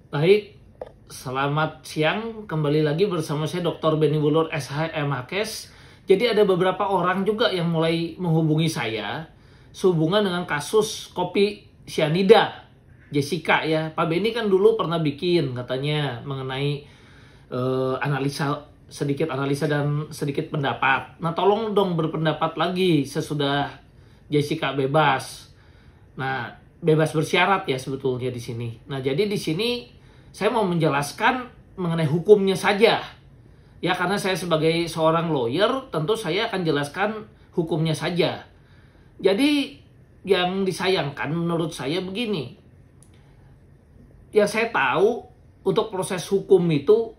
Baik, selamat siang. Kembali lagi bersama saya Dr. Benny Wulur SH MHKes. Jadi ada beberapa orang juga yang mulai menghubungi saya sehubungan dengan kasus kopi sianida Jessica ya. Pak Benny kan dulu pernah bikin katanya mengenai analisa dan sedikit pendapat. Nah, tolong dong berpendapat lagi sesudah Jessica bebas. Nah, bebas bersyarat ya sebetulnya di sini. Nah, jadi di sini saya mau menjelaskan mengenai hukumnya saja. Ya, karena saya sebagai seorang lawyer, tentu saya akan jelaskan hukumnya saja. Jadi, yang disayangkan menurut saya begini. Yang saya tahu, untuk proses hukum itu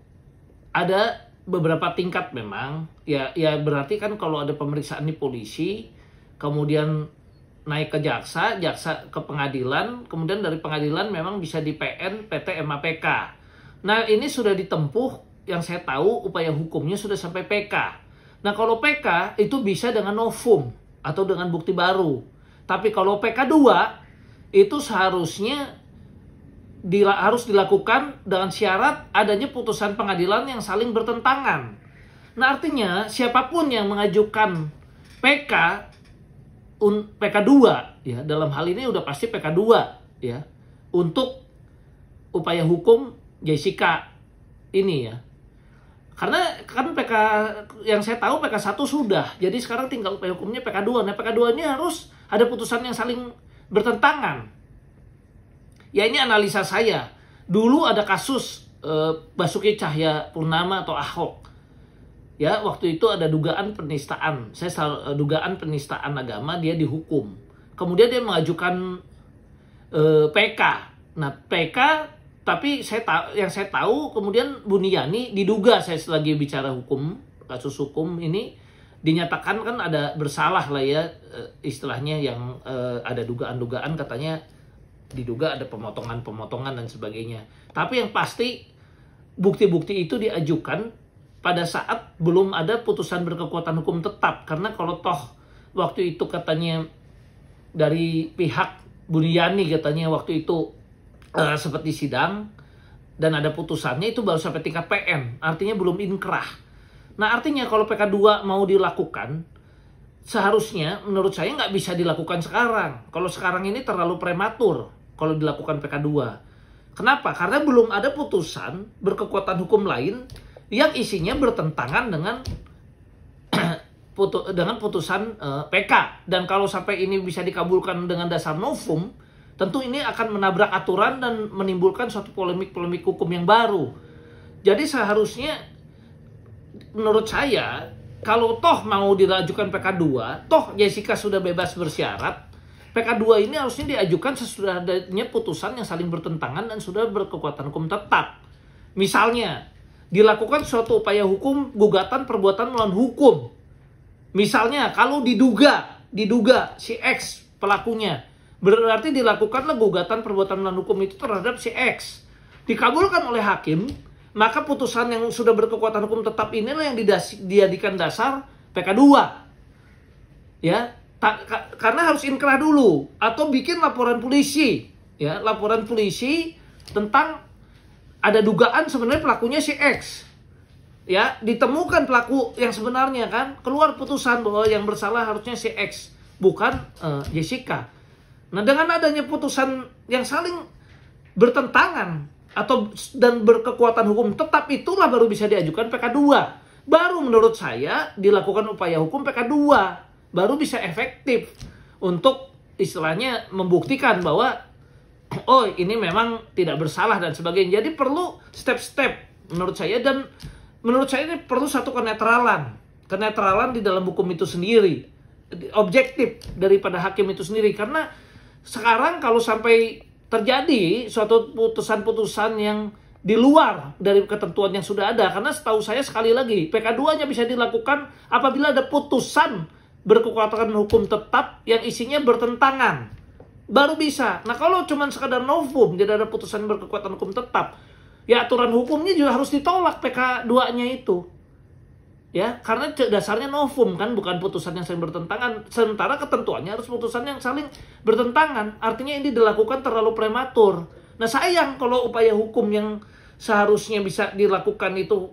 ada beberapa tingkat memang. Ya berarti kan kalau ada pemeriksaan di polisi, kemudian naik ke jaksa ke pengadilan, kemudian dari pengadilan memang bisa di PN, PT, MAPK. Nah, ini sudah ditempuh, yang saya tahu upaya hukumnya sudah sampai PK. Nah, kalau PK itu bisa dengan novum atau dengan bukti baru. Tapi kalau PK2 itu seharusnya harus dilakukan dengan syarat adanya putusan pengadilan yang saling bertentangan. Nah, artinya siapapun yang mengajukan PK2 ya, dalam hal ini udah pasti PK2 ya, untuk upaya hukum Jessica ini ya. Karena kan PK yang saya tahu PK1 sudah. Jadi sekarang tinggal upaya hukumnya PK2. Nah, PK2 ini harus ada putusan yang saling bertentangan. Ya, ini analisa saya. Dulu ada kasus Basuki Cahayapurnama atau Ahok. Ya, waktu itu ada dugaan penistaan. Dugaan penistaan agama, dia dihukum. Kemudian dia mengajukan PK. Nah, PK, tapi yang saya tahu kemudian Buniyani diduga, saya lagi bicara hukum, kasus hukum ini dinyatakan kan ada bersalah lah ya, istilahnya yang ada dugaan-dugaan katanya diduga ada pemotongan dan sebagainya. Tapi yang pasti bukti-bukti itu diajukan pada saat belum ada putusan berkekuatan hukum tetap. Karena kalau toh waktu itu katanya dari pihak Buniyani katanya waktu itu seperti sidang dan ada putusannya, itu baru sampai tingkat PN. Artinya belum inkrah. Nah, artinya kalau PK2 mau dilakukan, seharusnya menurut saya nggak bisa dilakukan sekarang. Kalau sekarang ini terlalu prematur kalau dilakukan PK2. Kenapa? Karena belum ada putusan berkekuatan hukum lain yang isinya bertentangan dengan putusan PK. Dan kalau sampai ini bisa dikabulkan dengan dasar novum, tentu ini akan menabrak aturan dan menimbulkan suatu polemik-polemik hukum yang baru. Jadi seharusnya menurut saya, kalau toh mau diajukan PK2, toh Jessica sudah bebas bersyarat, PK2 ini harusnya diajukan sesudah adanya putusan yang saling bertentangan dan sudah berkekuatan hukum tetap. Misalnya, dilakukan suatu upaya hukum gugatan perbuatan melawan hukum. Misalnya, kalau diduga si X pelakunya, berarti dilakukanlah gugatan perbuatan melawan hukum itu terhadap si X. Dikabulkan oleh hakim, maka putusan yang sudah berkekuatan hukum tetap inilah yang dijadikan dasar PK2. Ya, karena harus inkrah dulu atau bikin laporan polisi, ya, laporan polisi tentang ada dugaan sebenarnya pelakunya si X. Ya, ditemukan pelaku yang sebenarnya kan, keluar putusan bahwa yang bersalah harusnya si X, bukan Jessica. Nah, dengan adanya putusan yang saling bertentangan dan berkekuatan hukum tetap, itulah baru bisa diajukan PK2. Baru menurut saya dilakukan upaya hukum PK2. Baru bisa efektif untuk istilahnya membuktikan bahwa oh, ini memang tidak bersalah dan sebagainya. Jadi perlu step-step menurut saya, dan menurut saya ini perlu satu kenetralan di dalam hukum itu sendiri, objektif daripada hakim itu sendiri. Karena sekarang kalau sampai terjadi suatu putusan-putusan yang di luar dari ketentuan yang sudah ada, karena setahu saya sekali lagi PK2 nya bisa dilakukan apabila ada putusan berkekuatan hukum tetap yang isinya bertentangan, baru bisa. Nah, kalau cuma sekadar novum, jadi ada putusan berkekuatan hukum tetap, ya aturan hukumnya juga harus ditolak PK2-nya itu. Ya, karena dasarnya novum kan, bukan putusan yang saling bertentangan. Sementara ketentuannya harus putusan yang saling bertentangan. Artinya ini dilakukan terlalu prematur. Nah sayang kalau upaya hukum yang seharusnya bisa dilakukan itu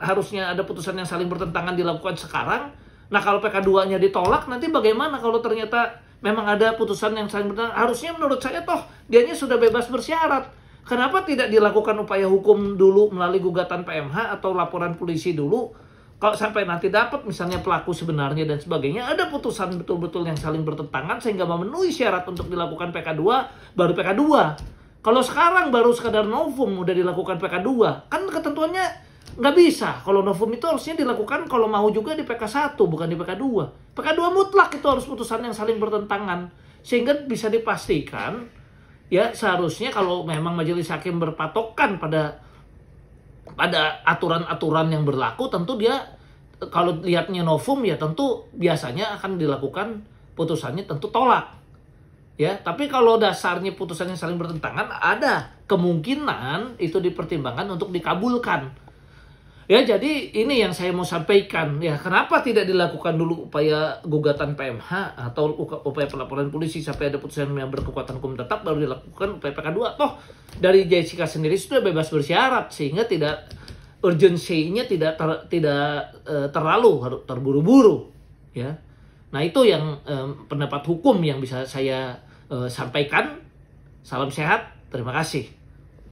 harusnya ada putusan yang saling bertentangan dilakukan sekarang. Nah kalau PK2-nya ditolak, nanti bagaimana kalau ternyata memang ada putusan yang saling bertentangan? Harusnya menurut saya toh dianya sudah bebas bersyarat. Kenapa tidak dilakukan upaya hukum dulu melalui gugatan PMH atau laporan polisi dulu? Kalau sampai nanti dapat misalnya pelaku sebenarnya dan sebagainya, ada putusan betul-betul yang saling bertentangan sehingga memenuhi syarat untuk dilakukan PK2, baru PK2. Kalau sekarang baru sekadar novum udah dilakukan PK2, kan ketentuannya nggak bisa. Kalau novum itu harusnya dilakukan kalau mau juga di PK1, bukan di PK2. PK2 mutlak itu harus putusan yang saling bertentangan. Sehingga bisa dipastikan, ya seharusnya kalau memang majelis hakim berpatokan pada aturan-aturan yang berlaku, tentu dia kalau lihatnya novum ya tentu biasanya akan dilakukan putusannya tentu tolak. Ya, tapi kalau dasarnya putusannya saling bertentangan, ada kemungkinan itu dipertimbangkan untuk dikabulkan. Ya, jadi ini yang saya mau sampaikan. Ya, kenapa tidak dilakukan dulu upaya gugatan PMH atau upaya pelaporan polisi sampai ada putusan yang berkekuatan hukum tetap, baru dilakukan upaya PK2. Toh dari Jessica sendiri sudah bebas bersyarat sehingga tidak urgensinya tidak terlalu terburu-buru. Ya, nah itu yang pendapat hukum yang bisa saya sampaikan. Salam sehat, terima kasih.